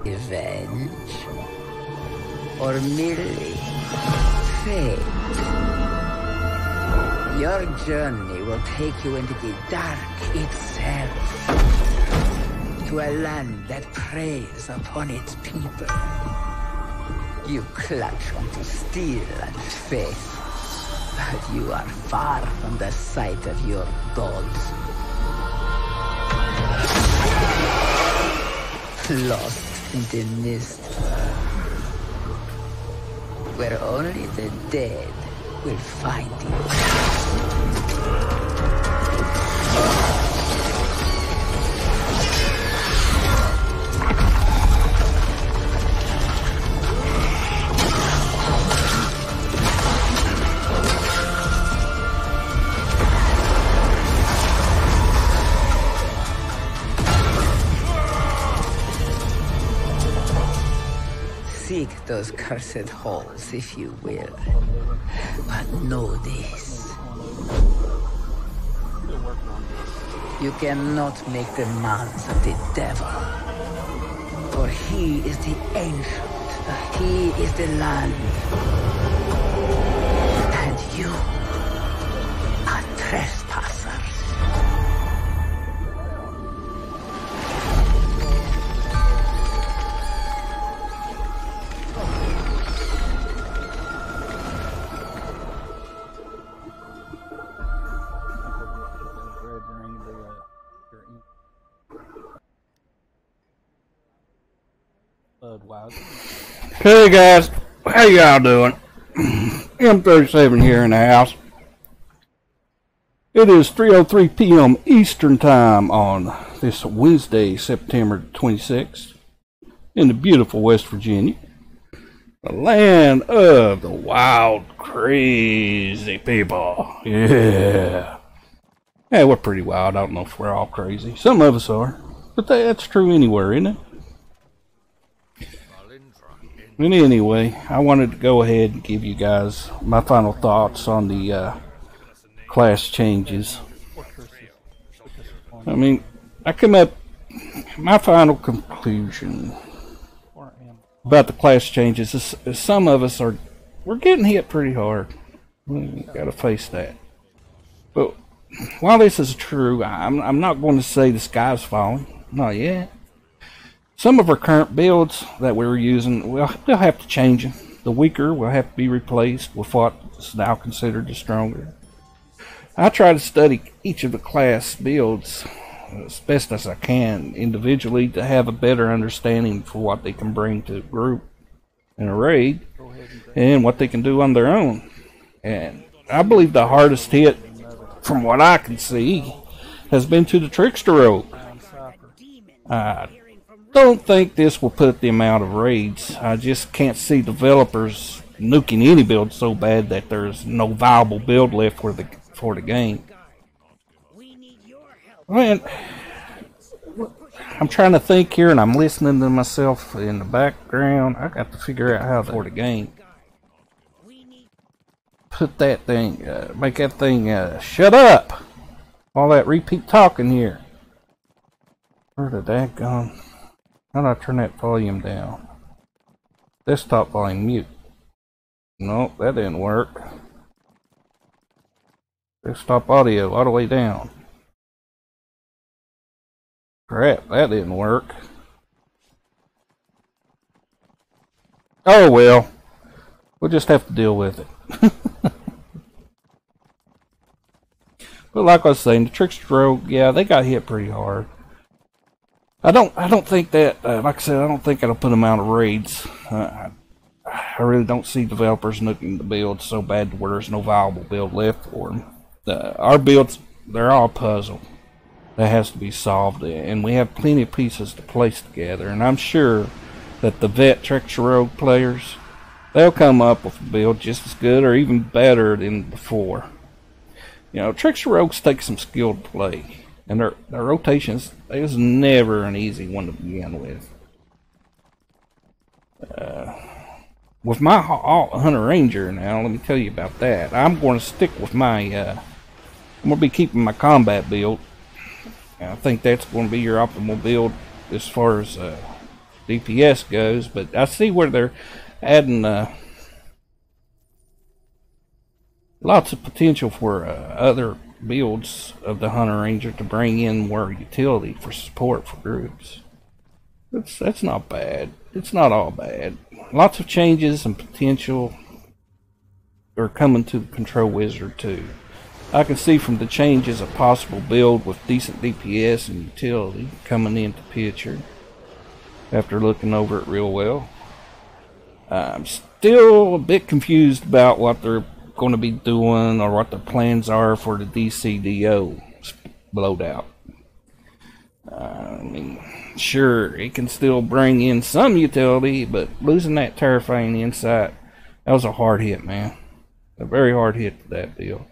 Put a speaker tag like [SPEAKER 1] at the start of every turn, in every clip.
[SPEAKER 1] Revenge? Or merely fate? Your journey will take you into the dark itself, to a land that preys upon its people. You clutch onto steel and faith, but you are far from the sight of your gods. Lost in the mist, where only the dead will find you. Seek those cursed halls, if you will. But know this. You cannot make demands of the devil. For he is the ancient. He is the land. And you are trespassers.
[SPEAKER 2] Hey guys, how y'all doing? M37 here in the house. It is 3:03 p.m. Eastern Time on this Wednesday, September 26th, in the beautiful West Virginia, the land of the wild, crazy people. Yeah, we're pretty wild. I don't know if we're all crazy. Some of us are, but that's true anywhere, isn't it? And anyway, I wanted to go ahead and give you guys my final thoughts on the class changes. I mean, I come up, my final conclusion about the class changes is some of us we're getting hit pretty hard. We gotta face that. But while this is true, I'm not going to say the sky's falling. Not yet. Some of our current builds that we were using, we'll have to change them. The weaker will have to be replaced with what's now considered the stronger. I try to study each of the class builds as best as I can individually to have a better understanding for what they can bring to a group in a raid and what they can do on their own. And I believe the hardest hit, from what I can see, has been to the Trickster Rogue. Don't think this will put the amount of raids. I just can't see developers nuking any build so bad that there's no viable build left for the game. Man, I'm trying to think here and I'm listening to myself in the background. I got to figure out how for the game. Put that thing, make that thing shut up. All that repeat talking here. Where the daggone? How do I turn that volume down? Desktop volume mute. Nope, that didn't work. Desktop audio all the way down. Crap, that didn't work. Oh well. We'll just have to deal with it. But like I was saying, the Trickster Rogue, yeah, they got hit pretty hard. I don't think that, like I said, I don't think it'll put them out of raids. I really don't see developers nuking the build so bad to where there's no viable build left for them. Our builds, they're all a puzzle that has to be solved, and we have plenty of pieces to place together. And I'm sure that the vet Trickster Rogue players, they'll come up with a build just as good or even better than before. You know, Trickster Rogues take some skilled play. And their rotations, it was never an easy one to begin with. With my Hunter Ranger now, let me tell you about that. I'm going to stick with my, I'm going to be keeping my combat build. I think that's going to be your optimal build as far as DPS goes, but I see where they're adding lots of potential for other builds of the Hunter Ranger to bring in more utility for support for groups. That's not bad. It's not all bad. Lots of changes and potential are coming to the Control Wizard too. I can see from the changes a possible build with decent DPS and utility coming into picture after looking over it real well. I'm still a bit confused about what they're going to be doing or what their plans are for the DCDO loadout. I mean, sure, it can still bring in some utility, but losing that terrifying insight, that was a hard hit, man. A very hard hit to that deal.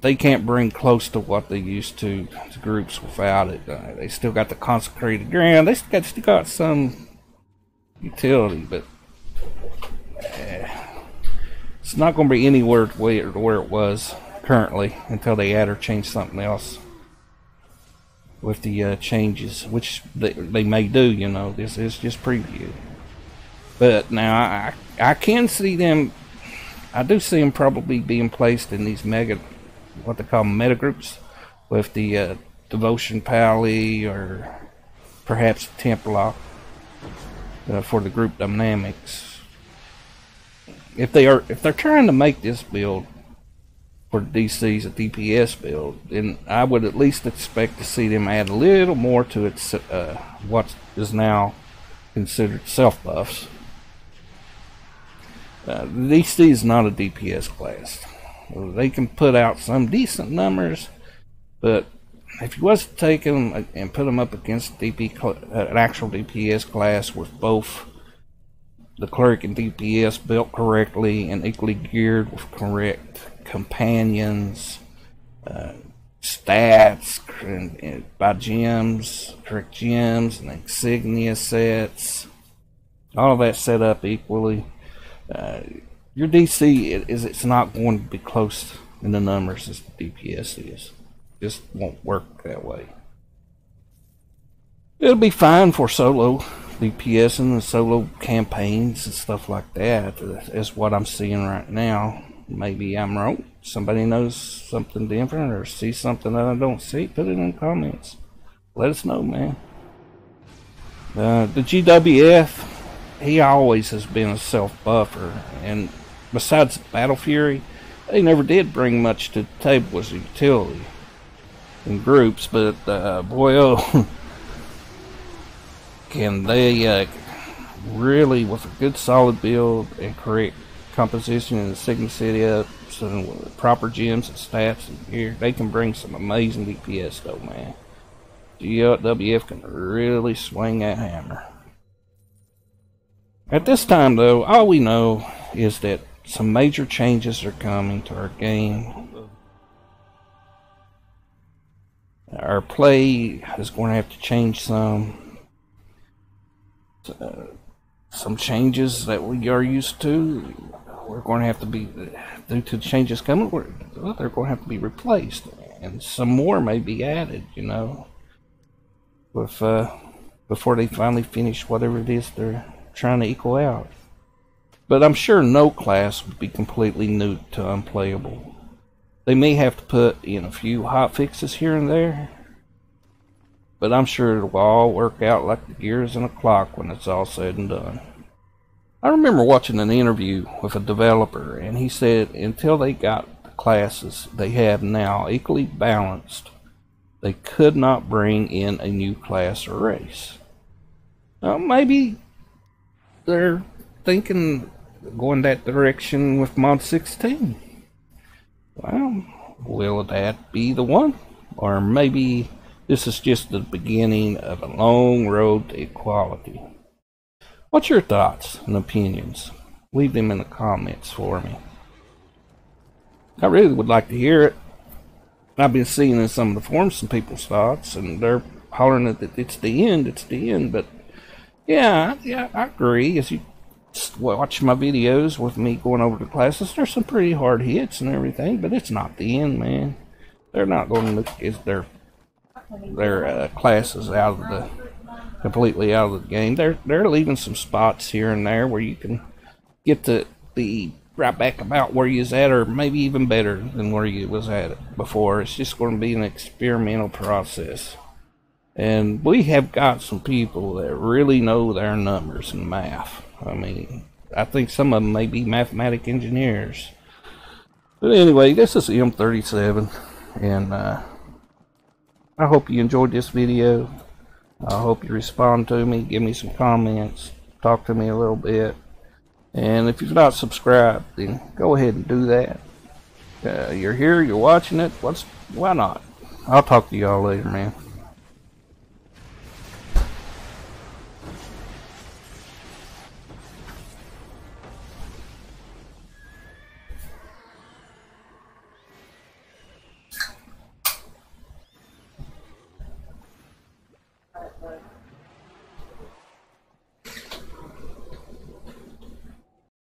[SPEAKER 2] They can't bring close to what they used to groups without it. They still got the consecrated ground. They still got some utility, but it's not going to be anywhere where it was currently until they add or change something else with the changes, which they may do. You know, this is just preview. But now I can see them. I do see them probably being placed in these what they call meta groups, with the Devotion Pally or perhaps Templar for the group dynamics. If they're trying to make this build for DC's a DPS build, then I would at least expect to see them add a little more to its what is now considered self buffs. The DC is not a DPS class. They can put out some decent numbers, but if you was to take them and put them up against an actual DPS class with both the cleric and DPS built correctly and equally geared with correct companions, stats, and by gems, correct gems, and insignia sets, all of that set up equally. Your DC it's not going to be close in the numbers as the DPS is. Just won't work that way. It'll be fine for solo DPS and the solo campaigns and stuff like that. Is what I'm seeing right now. Maybe I'm wrong. Somebody knows something different or sees something that I don't see. Put it in the comments. Let us know, man. The GWF. He always has been a self-buffer, and besides Battle Fury, they never did bring much to the table as a utility in groups, but boy oh, can they really, with a good solid build and correct composition and the Sigma City up, so with proper gems and stats and gear, they can bring some amazing DPS though, man. GWF can really swing that hammer. At this time, though, all we know is that some major changes are coming to our game. Our play is going to have to change some. Some changes that we are used to, we're going to have to be, due to the changes coming, they're going to have to be replaced. And some more may be added, you know, with, before they finally finish whatever it is they're trying to equal out. But I'm sure no class would be completely new to unplayable. They may have to put in a few hot fixes here and there, but I'm sure it will all work out like the gears in a clock when it's all said and done. I remember watching an interview with a developer, and he said until they got the classes they have now equally balanced, they could not bring in a new class or race. Well, maybe they're thinking going that direction with Mod 16. Well, will that be the one? Or maybe this is just the beginning of a long road to equality. What's your thoughts and opinions? Leave them in the comments for me. I really would like to hear it. I've been seeing in some of the forums some people's thoughts, and they're hollering that it's the end, but yeah, I agree. As you watch my videos with me going over the classes, there's some pretty hard hits and everything, but it's not the end, man. They're not going to look as their classes out of completely out of the game. They're leaving some spots here and there where you can get the right back about where you was at, or maybe even better than where you was at before. It's just going to be an experimental process. And we have got some people that really know their numbers and math. I mean, I think some of them may be mathematic engineers. But anyway, this is the M37, and I hope you enjoyed this video. I hope you respond to me, give me some comments, talk to me a little bit. And if you're not subscribed, then go ahead and do that. You're here, you're watching it, why not? I'll talk to y'all later, man.